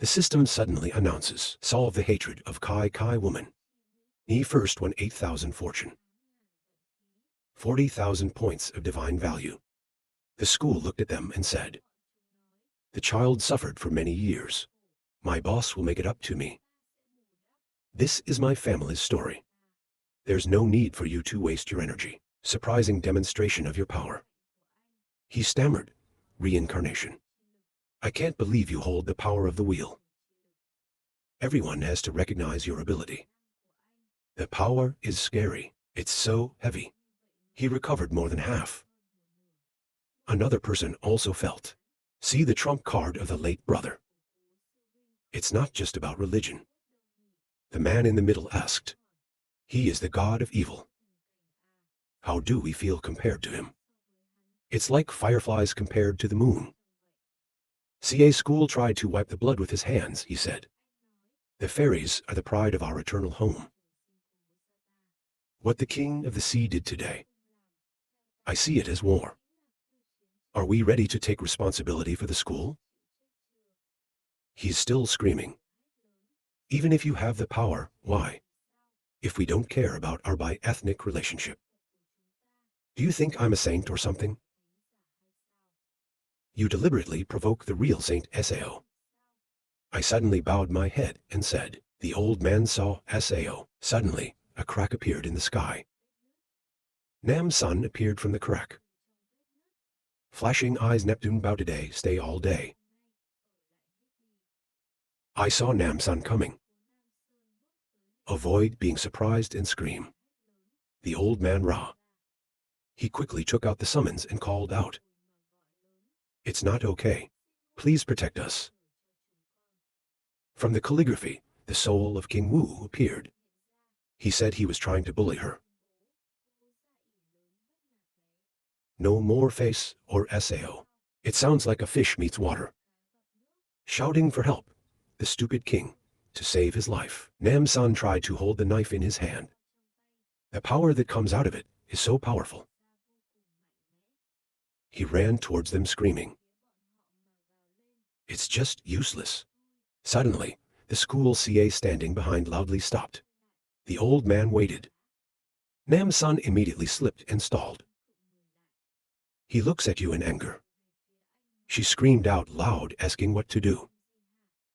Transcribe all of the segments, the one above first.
The system suddenly announces, solve the hatred of Kai Kai woman. He first won 8,000 fortune. 40,000 points of divine value. The school looked at them and said, the child suffered for many years. My boss will make it up to me. This is my family's story. There's no need for you to waste your energy. Surprising demonstration of your power. He stammered, reincarnation. I can't believe you hold the power of the wheel. Everyone has to recognize your ability. The power is scary. It's so heavy. He recovered more than half. Another person also felt. See the trump card of the late brother. It's not just about religion. The man in the middle asked. He is the god of evil. How do we feel compared to him? It's like fireflies compared to the moon. CA School tried to wipe the blood with his hands, he said. The fairies are the pride of our eternal home. What the king of the sea did today, I see it as war. Are we ready to take responsibility for the school? He's still screaming. Even if you have the power, why? If we don't care about our bi-ethnic relationship. Do you think I'm a saint or something? You deliberately provoke the real Saint Sao. I suddenly bowed my head and said, the old man saw Sao. Suddenly, a crack appeared in the sky. Nam's sun appeared from the crack. Flashing eyes Neptune bow today, stay all day. I saw Nam's sun coming. Avoid being surprised and scream. The old man Ra. He quickly took out the summons and called out. It's not okay. Please protect us. From the calligraphy, the soul of King Wu appeared. He said he was trying to bully her. No more face or Sao. It sounds like a fish meets water. Shouting for help, the stupid king, to save his life. Nam-san tried to hold the knife in his hand. The power that comes out of it is so powerful. He ran towards them screaming. It's just useless. Suddenly, the school CA standing behind loudly stopped. The old man waited. Nam-san immediately slipped and stalled. He looks at you in anger. She screamed out loud, asking what to do.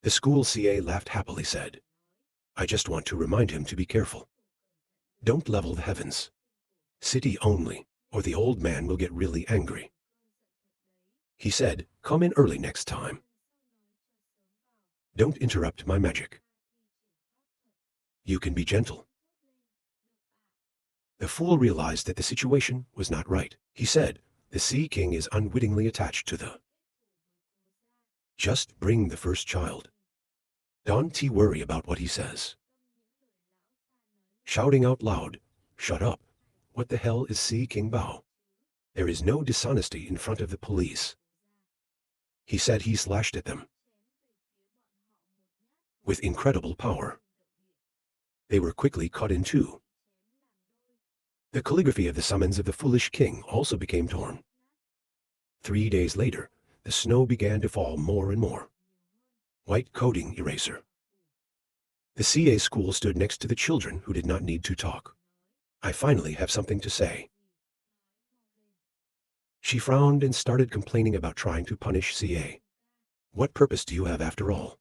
The school CA laughed happily, said, I just want to remind him to be careful. Don't level the heavens. City only, or the old man will get really angry. He said, come in early next time. Don't interrupt my magic. You can be gentle. The fool realized that the situation was not right. He said, the Sea King is unwittingly attached to the. Just bring the first child. Don't worry about what he says. Shouting out loud, shut up. What the hell is Sea King Bao? There is no dishonesty in front of the police. He said he slashed at them. With incredible power. They were quickly cut in two. The calligraphy of the summons of the foolish king also became torn. 3 days later, the snow began to fall more and more. White coding eraser. The CA school stood next to the children who did not need to talk. I finally have something to say. She frowned and started complaining about trying to punish CA. What purpose do you have after all?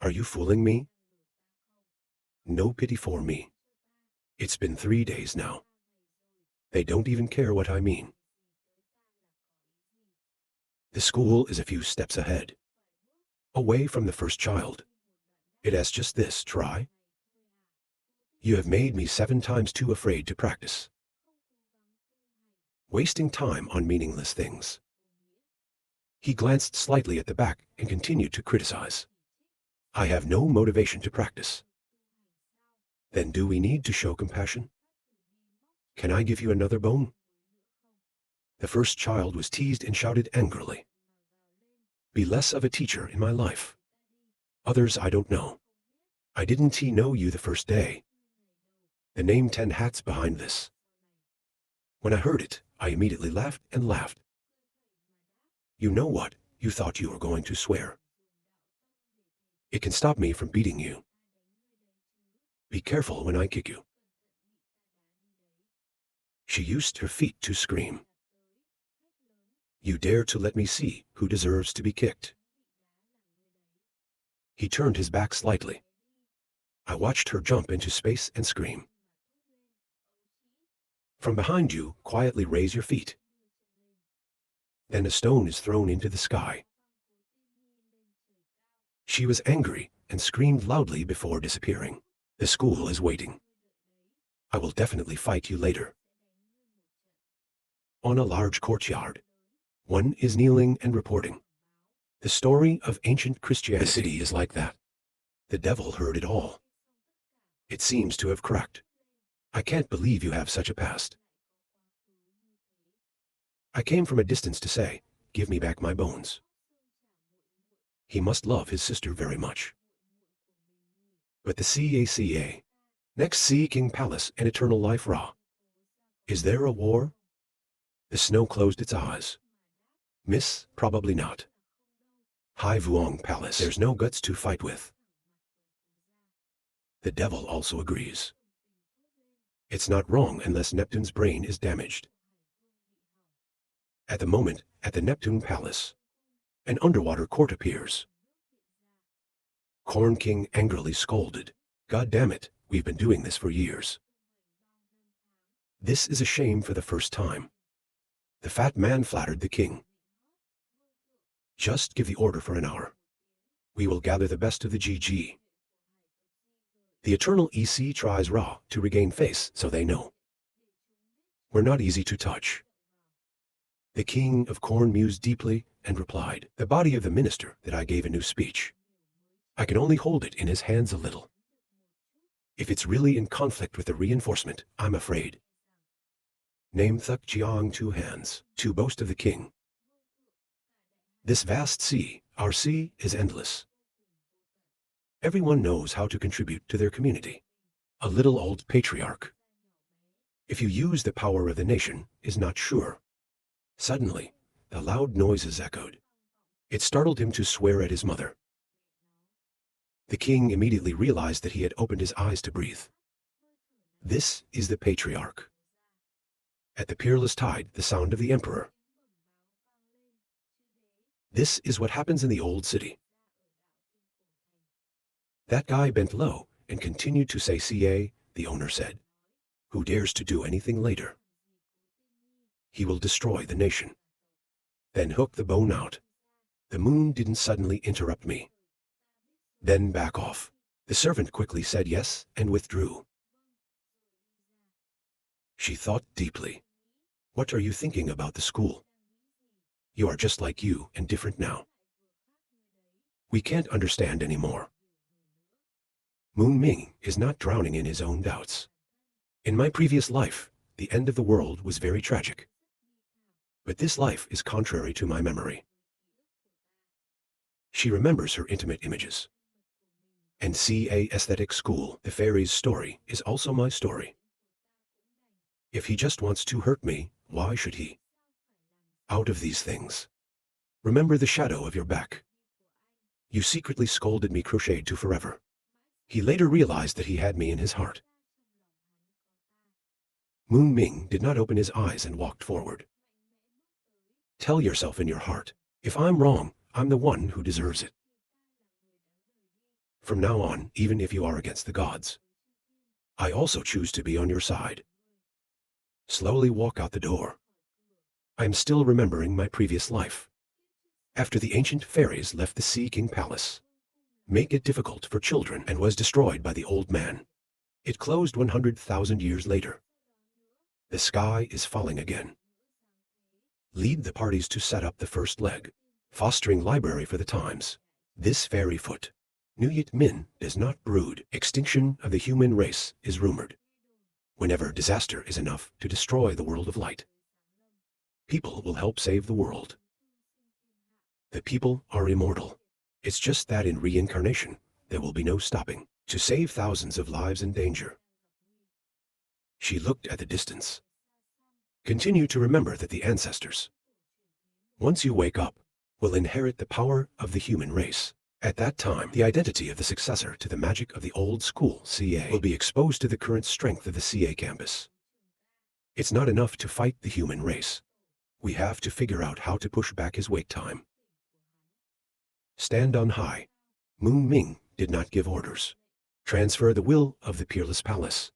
Are you fooling me? No pity for me. It's been 3 days now. They don't even care what I mean. The school is a few steps ahead. Away from the first child. It asks just this, try. You have made me 7 times too afraid to practice. Wasting time on meaningless things. He glanced slightly at the back and continued to criticize. I have no motivation to practice. Then do we need to show compassion? Can I give you another bone? The first child was teased and shouted angrily. Be less of a teacher in my life. Others I don't know. I didn't know you the first day. The name 10 hats behind this. When I heard it, I immediately laughed and laughed. You know what? You thought you were going to swear. It can stop me from beating you. Be careful when I kick you. She used her feet to scream. You dare to let me see who deserves to be kicked. He turned his back slightly. I watched her jump into space and scream. From behind you, quietly raise your feet. Then a stone is thrown into the sky. She was angry and screamed loudly before disappearing. The school is waiting. I will definitely fight you later. On a large courtyard, one is kneeling and reporting. The story of ancient Christianity. The city is like that. The devil heard it all. It seems to have cracked. I can't believe you have such a past. I came from a distance to say, give me back my bones. He must love his sister very much. But the CACA, next Sea King Palace and Eternal Life Ra. Is there a war? The snow closed its eyes. Miss, probably not. Hai Vuong Palace, there's no guts to fight with. The devil also agrees. It's not wrong unless Neptune's brain is damaged. At the moment, at the Neptune Palace, an underwater court appears. Corn King angrily scolded. God damn it, we've been doing this for years. This is a shame for the first time. The fat man flattered the king. Just give the order for an hour. We will gather the best of the GG. The Eternal EC tries Ra to regain face so they know. We're not easy to touch. The king of Corn mused deeply and replied, the body of the minister that I gave a new speech. I can only hold it in his hands a little. If it's really in conflict with the reinforcement, I'm afraid. Name Thuk Jiang 2 hands, to boast of the king. This vast sea, our sea, is endless. Everyone knows how to contribute to their community. A little old patriarch. If you use the power of the nation, is not sure. Suddenly, the loud noises echoed. It startled him to swear at his mother. The king immediately realized that he had opened his eyes to breathe. This is the patriarch. At the peerless tide, the sound of the emperor. This is what happens in the old city. That guy bent low and continued to say CA, the owner said. Who dares to do anything later? He will destroy the nation. Then hook the bone out. The moon didn't suddenly interrupt me. Then back off. The servant quickly said yes and withdrew. She thought deeply. What are you thinking about the school? You are just like you and different now. We can't understand anymore. Moon Ming is not drowning in his own doubts. In my previous life, the end of the world was very tragic. But this life is contrary to my memory. She remembers her intimate images. And CA Aesthetic School, the fairy's story, is also my story. If he just wants to hurt me, why should he? Out of these things. Remember the shadow of your back. You secretly scolded me crocheted to forever. He later realized that he had me in his heart. Moon Ming did not open his eyes and walked forward. Tell yourself in your heart, if I'm wrong, I'm the one who deserves it. From now on, even if you are against the gods, I also choose to be on your side. Slowly walk out the door. I am still remembering my previous life. After the ancient fairies left the Sea King Palace, make it difficult for children and was destroyed by the old man. It closed 100,000 years later. The sky is falling again. Lead the parties to set up the first leg, fostering library for the times. This fairy foot, Nuyet Min, does not brood. Extinction of the human race is rumored. Whenever disaster is enough to destroy the world of light, people will help save the world. The people are immortal. It's just that in reincarnation, there will be no stopping to save thousands of lives in danger. She looked at the distance. Continue to remember that the ancestors, once you wake up, will inherit the power of the human race. At that time, the identity of the successor to the magic of the old school CA will be exposed to the current strength of the CA campus. It's not enough to fight the human race. We have to figure out how to push back his wait time. Stand on high. Moon Ming did not give orders. Transfer the will of the peerless palace.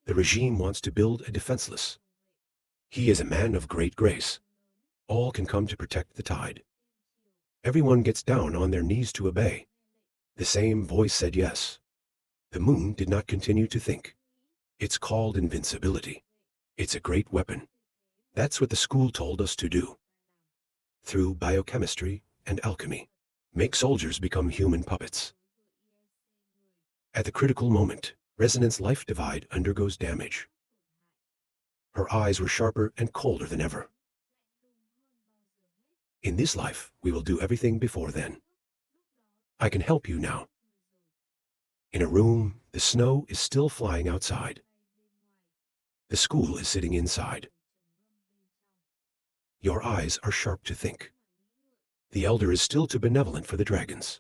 The regime wants to build a defenseless. He is a man of great grace. All can come to protect the tide. Everyone gets down on their knees to obey. The same voice said yes. The moon did not continue to think. It's called invincibility. It's a great weapon. That's what the school told us to do. Through biochemistry and alchemy, make soldiers become human puppets. At the critical moment, Resonance Life Divide undergoes damage. Her eyes were sharper and colder than ever. In this life, we will do everything before then. I can help you now. In a room, the snow is still flying outside. The school is sitting inside. Your eyes are sharp to think. The elder is still too benevolent for the dragons.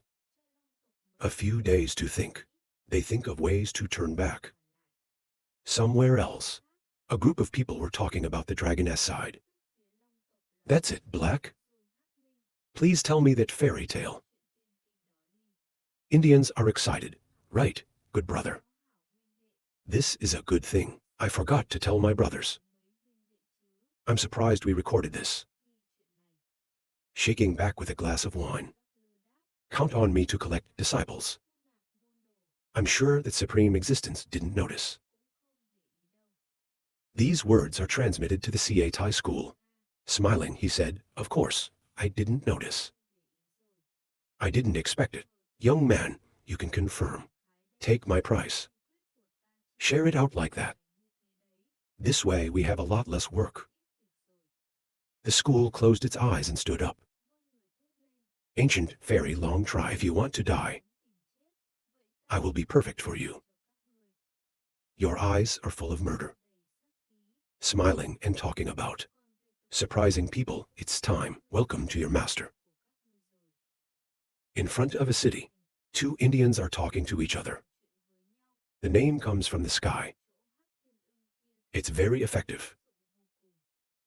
A few days to think. They think of ways to turn back. Somewhere else, a group of people were talking about the dragoness side. That's it, Black. Please tell me that fairy tale. Indians are excited. Right, good brother. This is a good thing. I forgot to tell my brothers. I'm surprised we recorded this. Shaking back with a glass of wine. Count on me to collect disciples. I'm sure that Supreme Existence didn't notice. These words are transmitted to the CA Thai school. Smiling, he said, of course, I didn't notice. I didn't expect it. Young man, you can confirm. Take my price. Share it out like that. This way we have a lot less work. The school closed its eyes and stood up. Ancient fairy long try if you want to die. I will be perfect for you. Your eyes are full of murder. Smiling and talking about. Surprising people, it's time. Welcome to your master. In front of a city, two Indians are talking to each other. The name comes from the sky. It's very effective.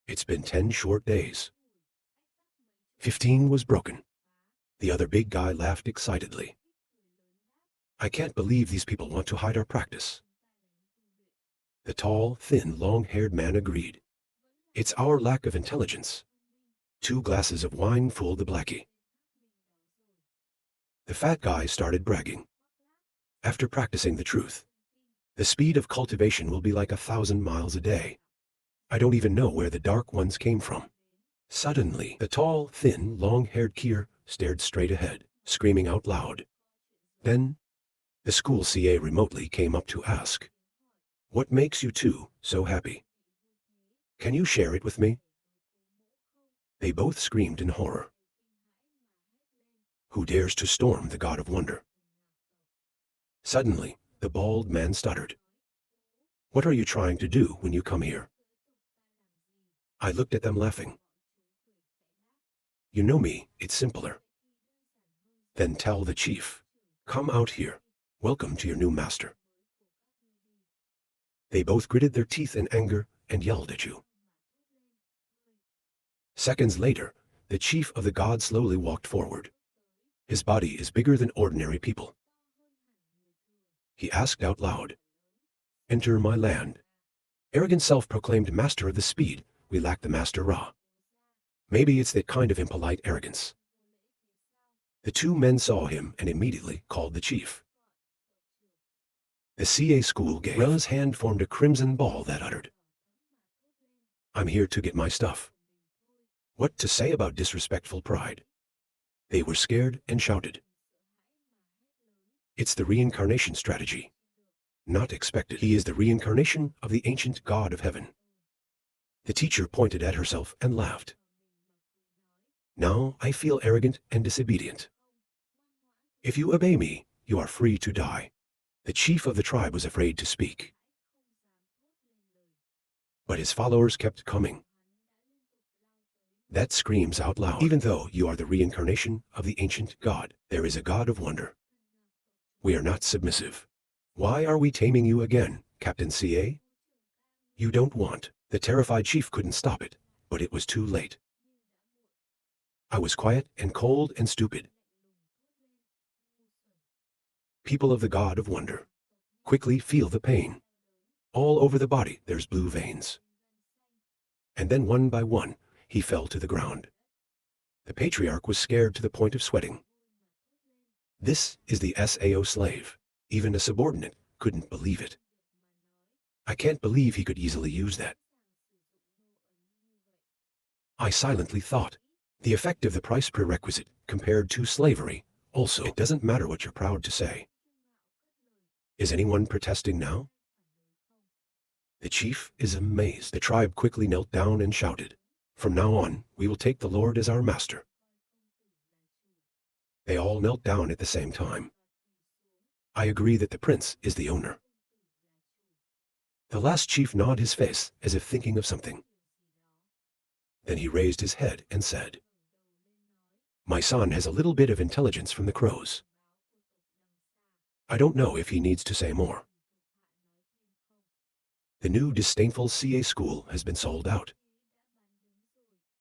It's been 10 short days. 15 was broken. The other big guy laughed excitedly. I can't believe these people want to hide our practice. The tall, thin, long-haired man agreed. It's our lack of intelligence. 2 glasses of wine fooled the blackie. The fat guy started bragging. After practicing the truth, the speed of cultivation will be like 1,000 miles a day. I don't even know where the dark ones came from. Suddenly, the tall, thin, long-haired Kier stared straight ahead, screaming out loud. Then, the school CA remotely came up to ask, "What makes you two so happy? Can you share it with me?" They both screamed in horror. Who dares to storm the god of wonder? Suddenly, the bald man stuttered. What are you trying to do when you come here? I looked at them laughing. You know me, it's simpler. Then tell the chief. Come out here. Welcome to your new master. They both gritted their teeth in anger and yelled at you. Seconds later, the chief of the god slowly walked forward. His body is bigger than ordinary people. He asked out loud, "Enter my land." Arrogant self-proclaimed master of the speed, we lack the master Ra. Maybe it's that kind of impolite arrogance. The 2 men saw him and immediately called the chief. The CA school gave. Ra's hand formed a crimson ball that uttered, "I'm here to get my stuff." What to say about disrespectful pride? They were scared and shouted. It's the reincarnation strategy. Not expected. He is the reincarnation of the ancient god of heaven. The teacher pointed at herself and laughed. Now I feel arrogant and disobedient. If you obey me, you are free to die. The chief of the tribe was afraid to speak. But his followers kept coming. That screams out loud. Even though you are the reincarnation of the ancient god, there is a god of wonder. We are not submissive. Why are we taming you again, Captain CA? You don't want. The terrified chief couldn't stop it, but it was too late. I was quiet and cold and stupid. People of the god of wonder, quickly feel the pain. All over the body there's blue veins. And then one by one, he fell to the ground. The patriarch was scared to the point of sweating. This is the SAO slave. Even a subordinate couldn't believe it. I can't believe he could easily use that. I silently thought. The effect of the price prerequisite compared to slavery. Also, it doesn't matter what you're proud to say. Is anyone protesting now? The chief is amazed. The tribe quickly knelt down and shouted, "From now on, we will take the Lord as our master." They all knelt down at the same time. I agree that the prince is the owner. The last chief gnawed his face as if thinking of something. Then he raised his head and said, "My son has a little bit of intelligence from the crows. I don't know if he needs to say more. The new disdainful CA school has been sold out."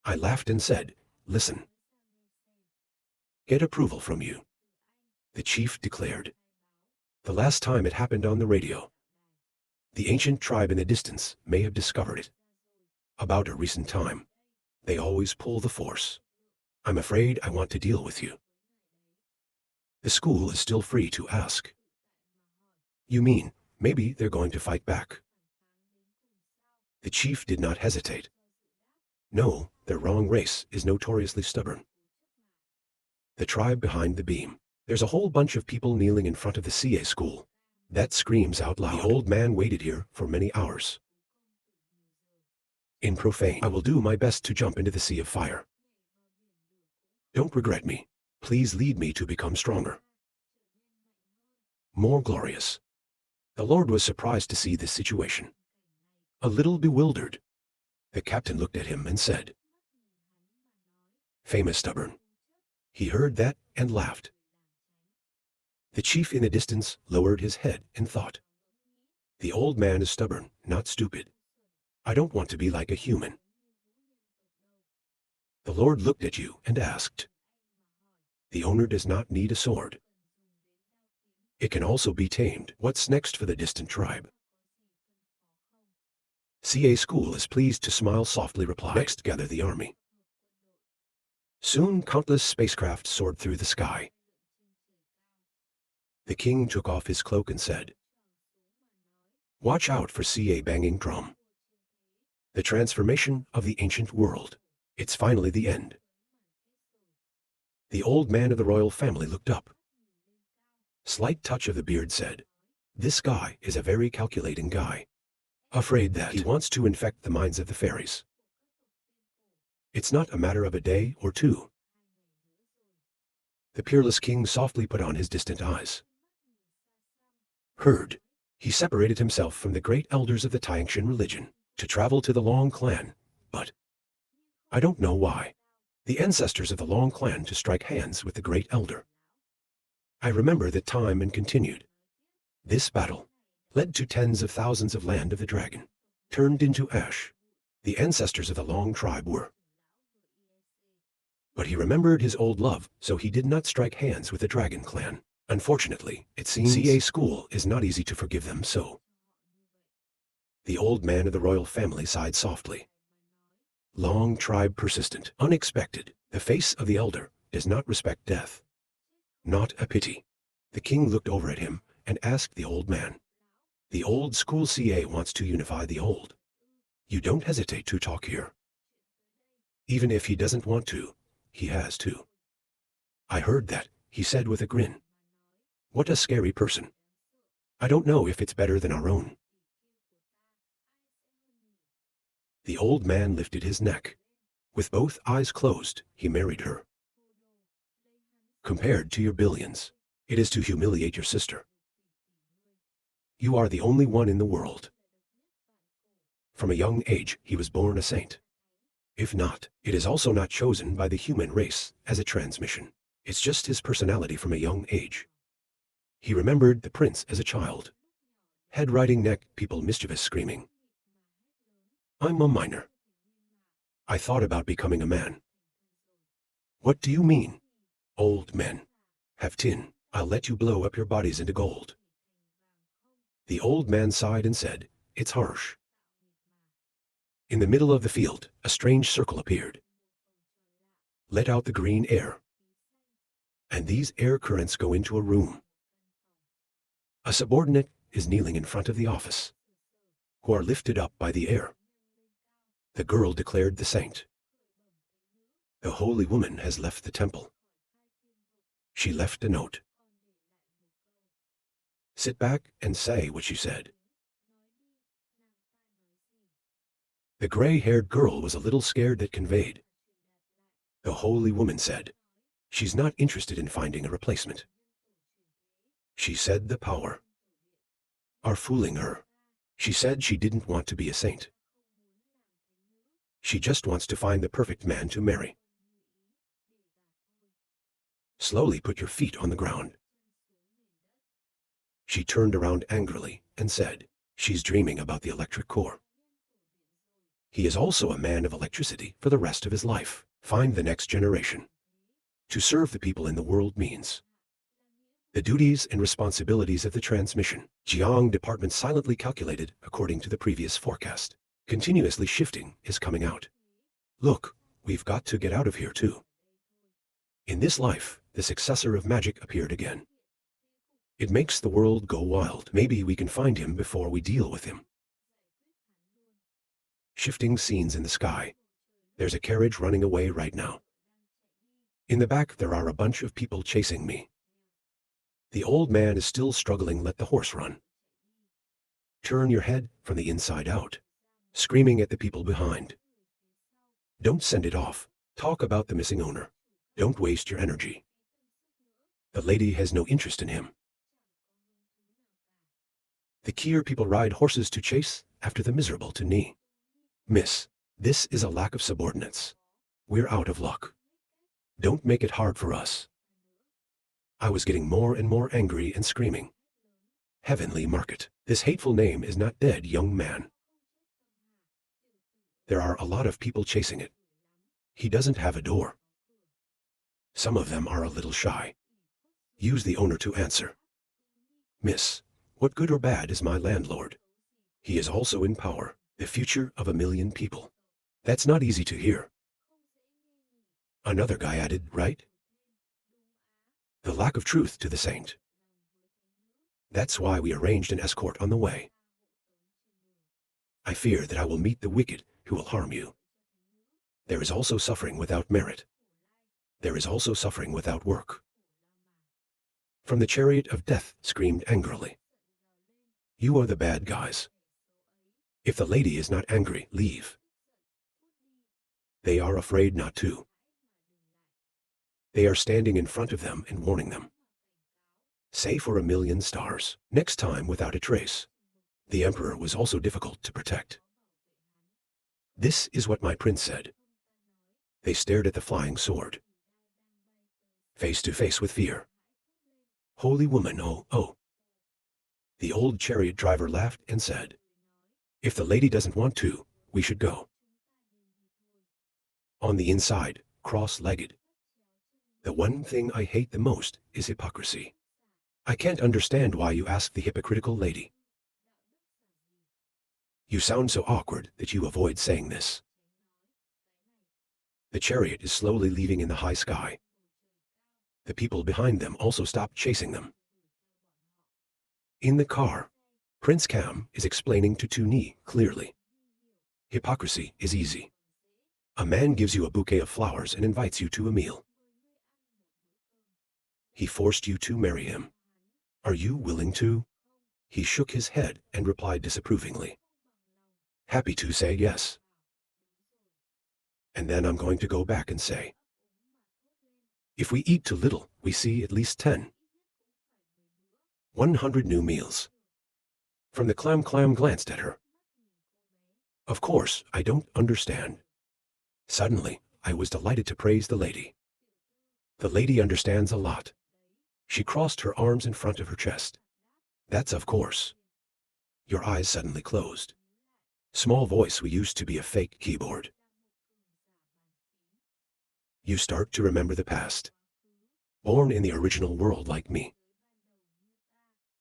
I laughed and said, "Listen. Get approval from you." The chief declared. The last time it happened on the radio. The ancient tribe in the distance may have discovered it. About a recent time. They always pull the force. I'm afraid I want to deal with you. The school is still free to ask. You mean, maybe they're going to fight back? The chief did not hesitate. No, their wrong race is notoriously stubborn. The tribe behind the beam. There's a whole bunch of people kneeling in front of the CA school. That screams out loud. The old man waited here for many hours. In profane, I will do my best to jump into the sea of fire. Don't regret me. Please lead me to become stronger. More glorious. The Lord was surprised to see this situation. A little bewildered. The captain looked at him and said, "Famous stubborn." He heard that and laughed. The chief in the distance lowered his head and thought, "The old man is stubborn, not stupid. I don't want to be like a human." The Lord looked at you and asked, "The owner does not need a sword. It can also be tamed. What's next for the distant tribe?" CA School is pleased to smile softly reply. Next, gather the army. Soon countless spacecraft soared through the sky. The king took off his cloak and said, "Watch out for CA banging drum. The transformation of the ancient world. It's finally the end." The old man of the royal family looked up. Slight touch of the beard said, "This guy is a very calculating guy. Afraid that he wants to infect the minds of the fairies. It's not a matter of a day or two." The peerless king softly put on his distant eyes. Heard. He separated himself from the great elders of the Taingshan religion to travel to the Long clan, but I don't know why. The ancestors of the Long clan to strike hands with the great elder. I remember that time and continued. This battle led to tens of thousands of land of the dragon, turned into ash. The ancestors of the Long tribe were. But he remembered his old love, so he did not strike hands with the dragon clan. Unfortunately, it seems CA School is not easy to forgive them so. The old man of the royal family sighed softly. Long tribe persistent, unexpected. The face of the elder does not respect death. Not a pity. The king looked over at him and asked the old man. The old school CA wants to unify the old. You don't hesitate to talk here. Even if he doesn't want to, he has to. I heard that, he said with a grin. What a scary person. I don't know if it's better than our own. The old man lifted his neck. With both eyes closed, he married her. Compared to your billions, it is to humiliate your sister. You are the only one in the world. From a young age, he was born a saint. If not, it is also not chosen by the human race as a transmission. It's just his personality from a young age. He remembered the prince as a child. Head riding neck, people mischievous screaming. I'm a minor. I thought about becoming a man. What do you mean? Old men. Have tin. I'll let you blow up your bodies into gold. The old man sighed and said, it's harsh. In the middle of the field, a strange circle appeared. Let out the green air. And these air currents go into a room. A subordinate is kneeling in front of the office, who are lifted up by the air. The girl declared the saint. The holy woman has left the temple. She left a note. Sit back and say what she said. The gray-haired girl was a little scared that conveyed. The holy woman said, she's not interested in finding a replacement. She said the power are fooling her. She said she didn't want to be a saint. She just wants to find the perfect man to marry. Slowly put your feet on the ground. She turned around angrily and said, she's dreaming about the electric core. He is also a man of electricity for the rest of his life. Find the next generation. To serve the people in the world means the duties and responsibilities of the transmission. Jiang department silently calculated according to the previous forecast. Continuously shifting is coming out. Look, we've got to get out of here too. In this life, the successor of magic appeared again. It makes the world go wild. Maybe we can find him before we deal with him. Shifting scenes in the sky. There's a carriage running away right now. In the back there are a bunch of people chasing me. The old man is still struggling. Let the horse run. Turn your head from the inside out, screaming at the people behind. Don't send it off. Talk about the missing owner. Don't waste your energy. The lady has no interest in him. The Kier people ride horses to chase after the miserable to knee. Miss, this is a lack of subordinates. We're out of luck. Don't make it hard for us. I was getting more and more angry and screaming. Heavenly Market. This hateful name is not dead, young man. There are a lot of people chasing it. He doesn't have a door. Some of them are a little shy. Use the owner to answer. Miss, what good or bad is my landlord? He is also in power, the future of 1 million people. That's not easy to hear. Another guy added, right? The lack of truth to the saint. That's why we arranged an escort on the way. I fear that I will meet the wicked who will harm you. There is also suffering without merit. There is also suffering without work. From the chariot of death screamed angrily. You are the bad guys. If the lady is not angry, leave. They are afraid not to. They are standing in front of them and warning them. Say for 1 million stars, next time without a trace. The emperor was also difficult to protect. This is what my prince said. They stared at the flying sword. Face to face with fear. Holy woman, oh, oh. The old chariot driver laughed and said, if the lady doesn't want to, we should go. On the inside, cross-legged. The one thing I hate the most is hypocrisy. I can't understand why you ask the hypocritical lady. You sound so awkward that you avoid saying this. The chariot is slowly leaving in the high sky. The people behind them also stop chasing them. In the car, Prince Cam is explaining to Tuni clearly. Hypocrisy is easy. A man gives you a bouquet of flowers and invites you to a meal. He forced you to marry him. Are you willing to? He shook his head and replied disapprovingly. Happy to say yes. And then I'm going to go back and say, if we eat too little, we see at least 100 new meals. From the clam glanced at her. Of course, I don't understand. Suddenly, I was delighted to praise the lady. The lady understands a lot. She crossed her arms in front of her chest. That's of course. Your eyes suddenly closed. Small voice, we used to be a fake keyboard. You start to remember the past. Born in the original world like me.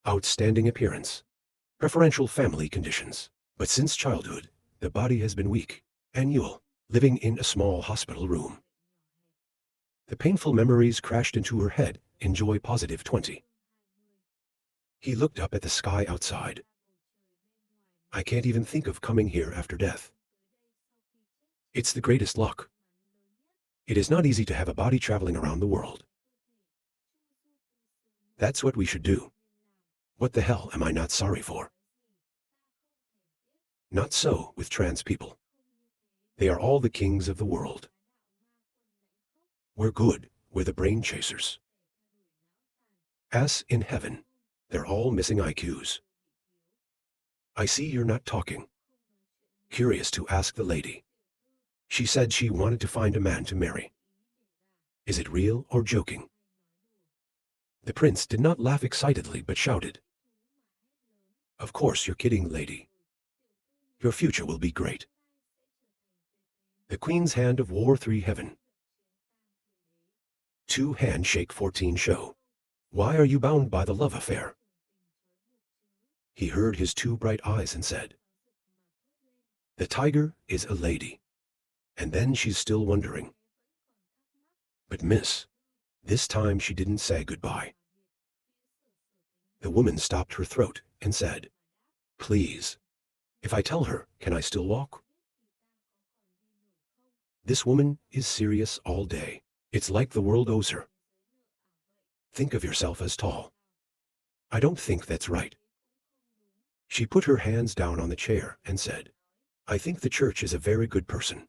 Outstanding appearance. Preferential family conditions. But since childhood, the body has been weak, annual, living in a small hospital room. The painful memories crashed into her head. Enjoy positive 20. He looked up at the sky outside. I can't even think of coming here after death. It's the greatest luck. It is not easy to have a body traveling around the world. That's what we should do. What the hell am I not sorry for? Not so with trans people. They are all the kings of the world. We're good, we're the brain chasers. As in heaven, they're all missing IQs. I see you're not talking. Curious to ask the lady. She said she wanted to find a man to marry. Is it real or joking? The prince did not laugh excitedly but shouted. Of course you're kidding, lady. Your future will be great. The Queen's Hand of War 3 Heaven. 2 Handshake 14 Show. Why are you bound by the love affair? He heard his 2 bright eyes and said, the tiger is a lady. And then she's still wondering. But miss, this time she didn't say goodbye. The woman stopped her throat and said, please, if I tell her, can I still walk? This woman is serious all day. It's like the world owes her. Think of yourself as tall. I don't think that's right. She put her hands down on the chair and said, I think the church is a very good person.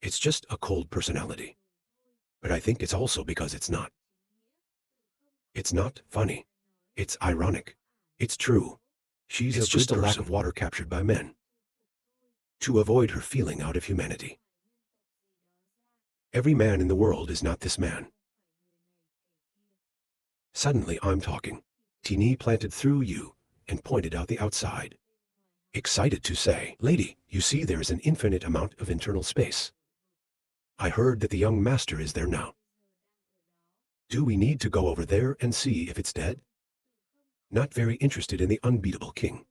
It's just a cold personality. But I think it's also because it's not. It's not funny. It's ironic. It's true. It's just a lack of water captured by men. To avoid her feeling out of humanity. Every man in the world is not this man. Suddenly I'm talking. Teeny planted through you and pointed out the outside. Excited to say, lady, you see there is an infinite amount of internal space. I heard that the young master is there now. Do we need to go over there and see if it's dead? Not very interested in the unbeatable king.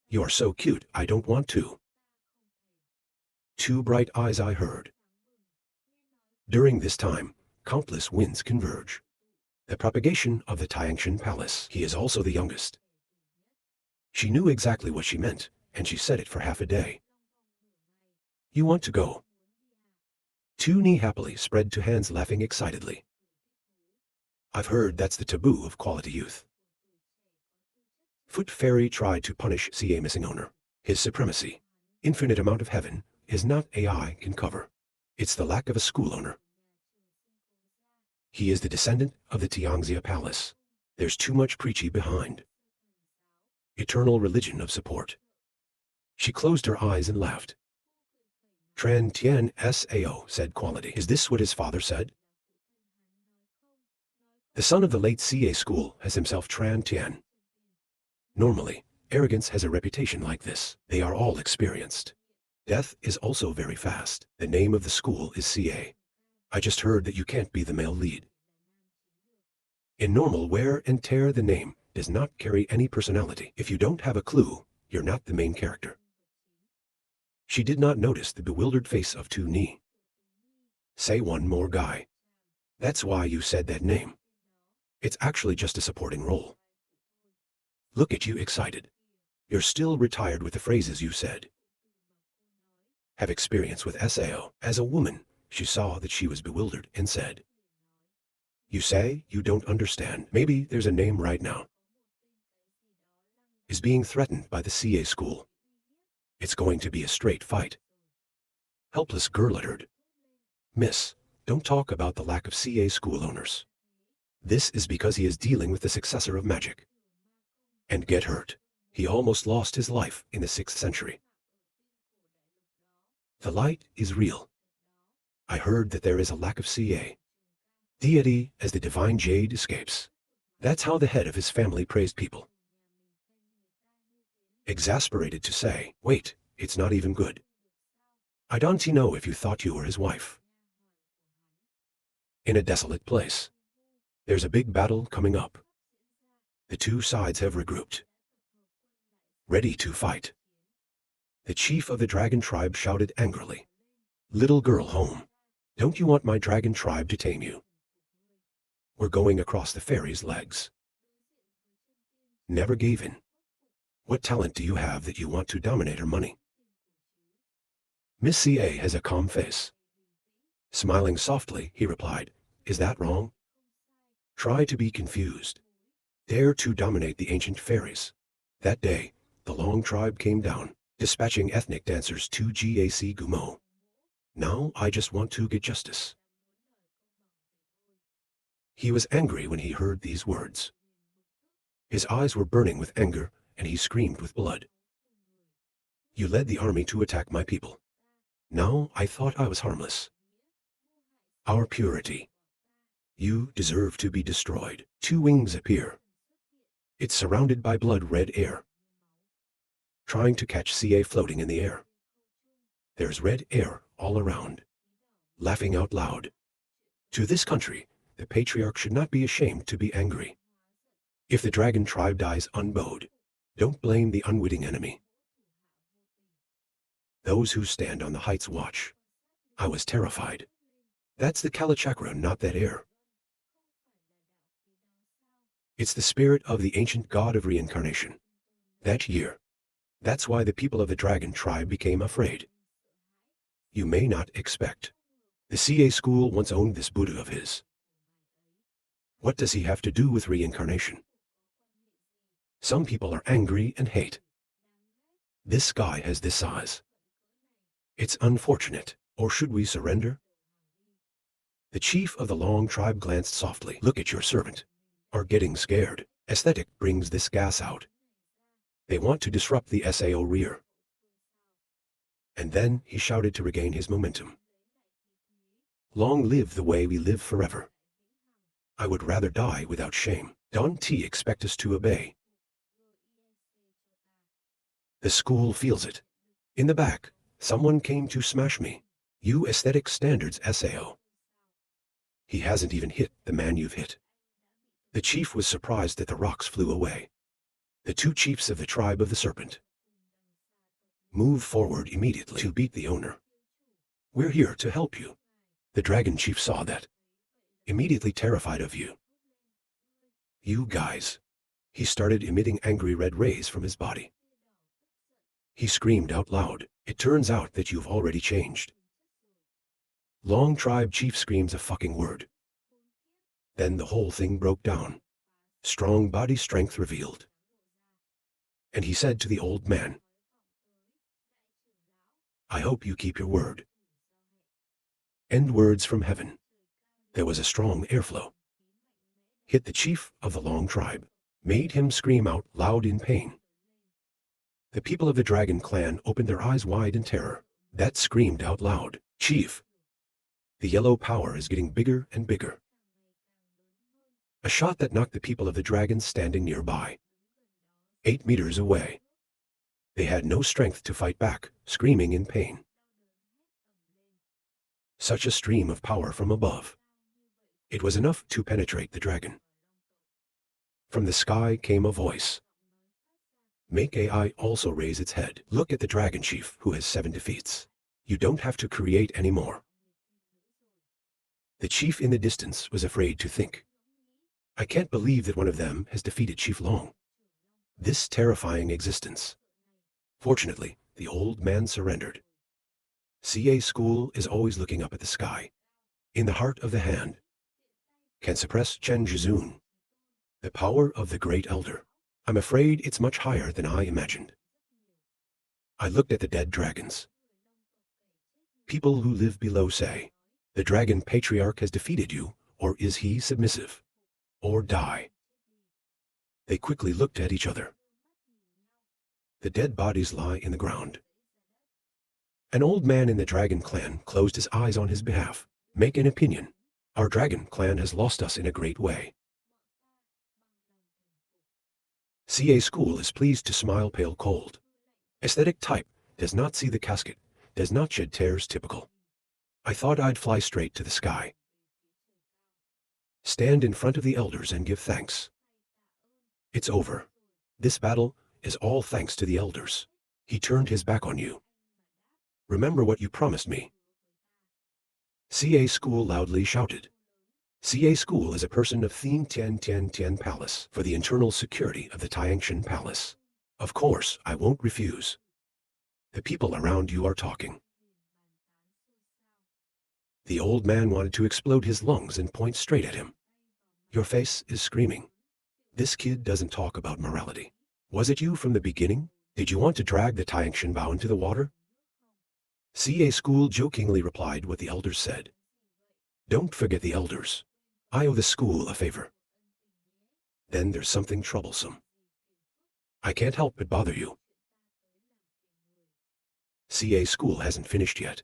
You are so cute, I don't want to. 2 bright eyes I heard. During this time, countless winds converge. The propagation of the Tiangshan Palace. He is also the youngest. She knew exactly what she meant, and she said it for half a day. You want to go? 2 knee happily spread 2 hands laughing excitedly. I've heard that's the taboo of quality youth. Foot Fairy tried to punish CA missing owner. His supremacy, infinite amount of heaven, is not AI can cover. It's the lack of a school owner. He is the descendant of the Tianxia Palace. There's too much preachy behind. Eternal religion of support. She closed her eyes and laughed. Tran Tien Sao said quality. Is this what his father said? The son of the late CA school has himself Tran Tien. Normally, arrogance has a reputation like this. They are all experienced. Death is also very fast. The name of the school is CA. I just heard that you can't be the male lead. In normal wear and tear, the name does not carry any personality. If you don't have a clue, you're not the main character. She did not notice the bewildered face of Tu Ni. Say one more guy. That's why you said that name. It's actually just a supporting role. Look at you excited. You're still retired with the phrases you said. Have experience with SAO. As a woman, she saw that she was bewildered and said, you say you don't understand. Maybe there's a name right now. Is being threatened by the CA school. It's going to be a straight fight. Helpless girl uttered. Miss, don't talk about the lack of CA school owners. This is because he is dealing with the successor of magic. And get hurt. He almost lost his life in the 6th century. The light is real. I heard that there is a lack of CA. Deity as the divine jade escapes. That's how the head of his family praised people. Exasperated to say, wait, it's not even good. I don't know if you thought you were his wife. In a desolate place. There's a big battle coming up. The two sides have regrouped. Ready to fight. The chief of the dragon tribe shouted angrily. Little girl home. Don't you want my dragon tribe to tame you? We're going across the fairy's legs. Never gave in. What talent do you have that you want to dominate her money? Miss CA has a calm face. Smiling softly, he replied, is that wrong? Try to be confused. Dare to dominate the ancient fairies. That day, the Long tribe came down, dispatching ethnic dancers to GAC Gumo. Now I just want to get justice. He was angry when he heard these words. His eyes were burning with anger, and he screamed with blood. You led the army to attack my people. Now I thought I was harmless. Our purity. You deserve to be destroyed. Two wings appear. It's surrounded by blood-red air. Trying to catch CA floating in the air. There's red air all around. Laughing out loud. To this country, the patriarch should not be ashamed to be angry. If the dragon tribe dies unbowed, don't blame the unwitting enemy. Those who stand on the heights watch. I was terrified. That's the Kalachakra, not that air. It's the spirit of the ancient god of reincarnation. That year. That's why the people of the dragon tribe became afraid. You may not expect. The CA school once owned this Buddha of his. What does he have to do with reincarnation? Some people are angry and hate. This guy has this size. It's unfortunate, or should we surrender? The chief of the Long tribe glanced softly. Look at your servant. Are getting scared. Aesthetic brings this gas out. They want to disrupt the SAO rear. And then he shouted to regain his momentum. Long live the way we live forever. I would rather die without shame. Don't expect us to obey. The school feels it. In the back, someone came to smash me. You aesthetic standards SAO. He hasn't even hit the man you've hit. The chief was surprised that the rocks flew away. The two chiefs of the tribe of the serpent. Move forward immediately to beat the owner. We're here to help you. The dragon chief saw that. Immediately terrified of you. You guys. He started emitting angry red rays from his body. He screamed out loud, it turns out that you've already changed. Long tribe chief screams a fucking word. Then the whole thing broke down. Strong body strength revealed. And he said to the old man, I hope you keep your word. End words from heaven. There was a strong airflow. Hit the chief of the Long tribe. Made him scream out loud in pain. The people of the dragon clan opened their eyes wide in terror. That screamed out loud, Chief. The yellow power is getting bigger and bigger. A shot that knocked the people of the dragons standing nearby. 8 meters away. They had no strength to fight back, screaming in pain. Such a stream of power from above. It was enough to penetrate the dragon. From the sky came a voice. Make AI also raise its head. Look at the dragon chief who has 7 defeats. You don't have to create anymore. The chief in the distance was afraid to think. I can't believe that one of them has defeated Chief Long. This terrifying existence. Fortunately, the old man surrendered. CA school is always looking up at the sky. In the heart of the hand. Can suppress Chen Jizun. The power of the great elder. I'm afraid it's much higher than I imagined. I looked at the dead dragons. People who live below say, the dragon patriarch has defeated you, or is he submissive? Or die. They quickly looked at each other. The dead bodies lie in the ground. An old man in the dragon clan closed his eyes on his behalf. Make an opinion. Our dragon clan has lost us in a great way. CA School is pleased to smile pale cold. Aesthetic type, does not see the casket, does not shed tears typical. I thought I'd fly straight to the sky. Stand in front of the elders and give thanks. It's over. This battle is all thanks to the elders. He turned his back on you. Remember what you promised me. CA School loudly shouted. CA School is a person of Theme Tian Palace for the internal security of the Tiangshan Palace. Of course, I won't refuse. The people around you are talking. The old man wanted to explode his lungs and point straight at him. Your face is screaming. This kid doesn't talk about morality. Was it you from the beginning? Did you want to drag the Tiangshan Bao into the water? CA School jokingly replied what the elders said. Don't forget the elders. I owe the school a favor. Then there's something troublesome. I can't help but bother you. CA School hasn't finished yet.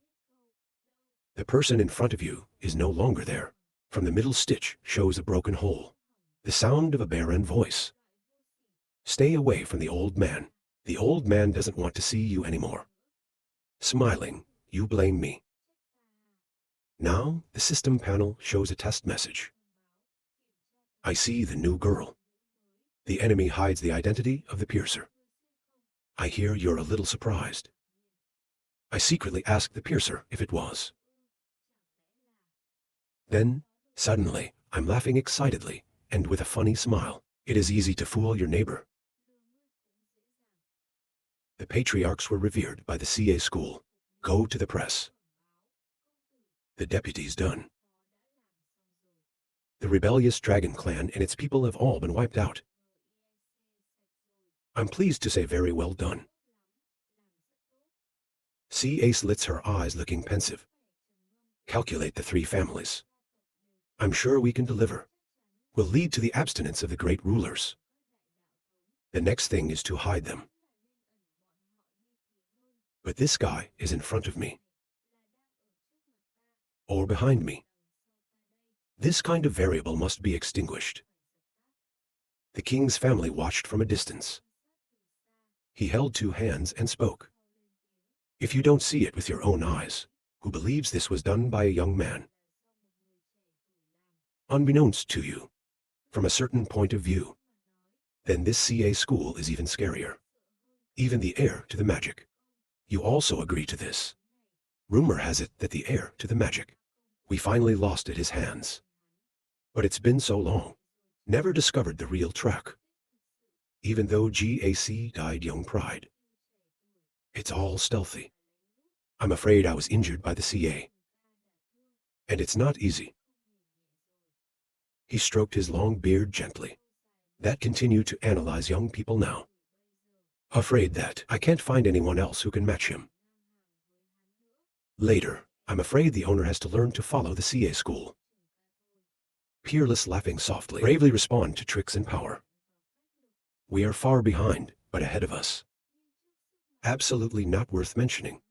The person in front of you is no longer there. From the middle stitch shows a broken hole. The sound of a barren voice. Stay away from the old man. The old man doesn't want to see you anymore. Smiling, you blame me. Now, the system panel shows a test message. I see the new girl. The enemy hides the identity of the piercer. I hear you're a little surprised. I secretly asked the piercer if it was. Then, suddenly, I'm laughing excitedly, and with a funny smile. It is easy to fool your neighbor. The patriarchs were revered by the CA School. Go to the press. The deputy's done. The rebellious dragon clan and its people have all been wiped out. I'm pleased to say very well done. CA slits her eyes looking pensive. Calculate the 3 families. I'm sure we can deliver. Will lead to the abstinence of the great rulers. The next thing is to hide them. But this guy is in front of me. Or behind me. This kind of variable must be extinguished. The king's family watched from a distance. He held 2 hands and spoke. If you don't see it with your own eyes, who believes this was done by a young man? Unbeknownst to you, from a certain point of view, then this CA School is even scarier. Even the heir to the magic. You also agree to this. Rumor has it that the heir to the magic, we finally lost at his hands. But it's been so long. Never discovered the real track. Even though GAC died young pride. It's all stealthy. I'm afraid I was injured by the CA. And it's not easy. He stroked his long beard gently. That continued to analyze young people now. Afraid that I can't find anyone else who can match him. Later, I'm afraid the owner has to learn to follow the CA School. Peerless laughing softly, bravely respond to tricks and power. We are far behind, but ahead of us. Absolutely not worth mentioning.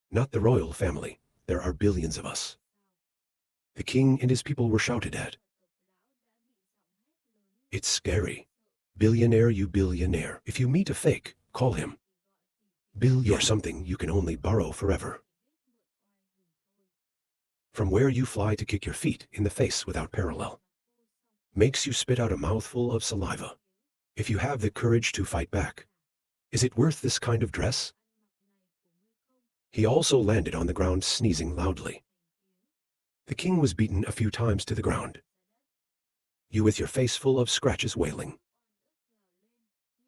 Not the royal family, there are billions of us. The king and his people were shouted at. It's scary. Billionaire, you billionaire. If you meet a fake, call him billion. You're something you can only borrow forever. From where you fly to kick your feet in the face without parallel. Makes you spit out a mouthful of saliva. If you have the courage to fight back. Is it worth this kind of dress? He also landed on the ground sneezing loudly. The king was beaten a few times to the ground. You with your face full of scratches wailing.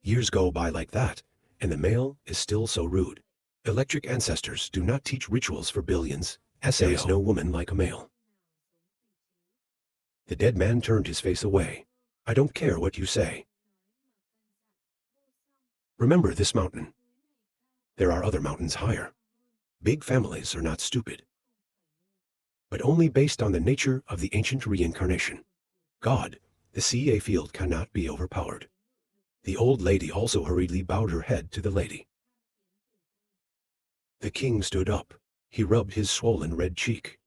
Years go by like that, and the male is still so rude. Electric ancestors do not teach rituals for billions. There is no woman like a male. The dead man turned his face away. I don't care what you say. Remember this mountain. There are other mountains higher. Big families are not stupid. But only based on the nature of the ancient reincarnation. God, the CA field cannot be overpowered. The old lady also hurriedly bowed her head to the lady. The king stood up. He rubbed his swollen red cheek.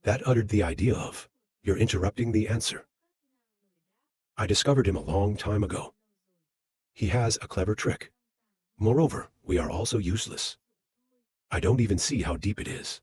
That uttered the idea of, "You're interrupting the answer." I discovered him a long time ago. He has a clever trick. Moreover, we are also useless. I don't even see how deep it is.